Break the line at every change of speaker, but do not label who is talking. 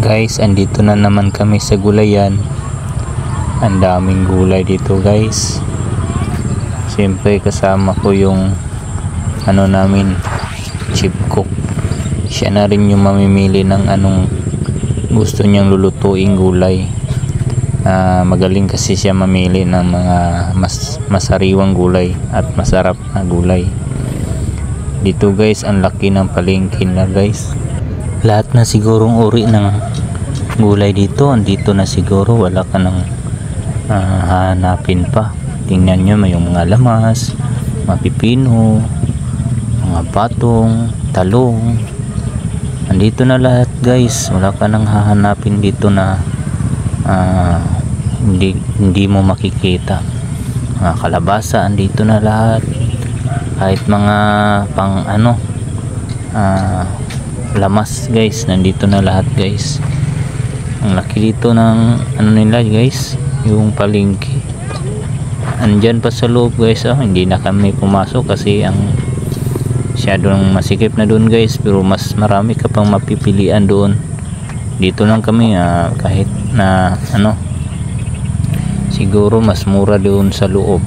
Guys, andito na naman kami sa gulayan. Ang daming gulay dito guys. Siyempre kasama ko yung namin, chief cook. Siya na rin yung mamimili ng anong gusto niyang lulutuing gulay. Magaling kasi siya mamili ng mga masariwang gulay at masarap na gulay. Dito guys, ang laki ng palengke na guys. Lahat na sigurong uri ng gulay dito andito na siguro, wala ka nang hahanapin pa. Tingnan nyo, may yung mga lamas, mga pipino, mga patong, talong, andito na lahat guys. Wala ka nang hahanapin dito na hindi mo makikita. Mga kalabasa andito na lahat, kahit mga pang lamas guys, nandito na lahat guys. Ang laki dito ng nila guys, yung palengke. Andyan pa sa loob guys, hindi na kami pumasok kasi ang masyadong masikip na doon guys, pero mas marami ka pang mapipilian doon. Dito lang kami, kahit na siguro mas mura doon sa loob.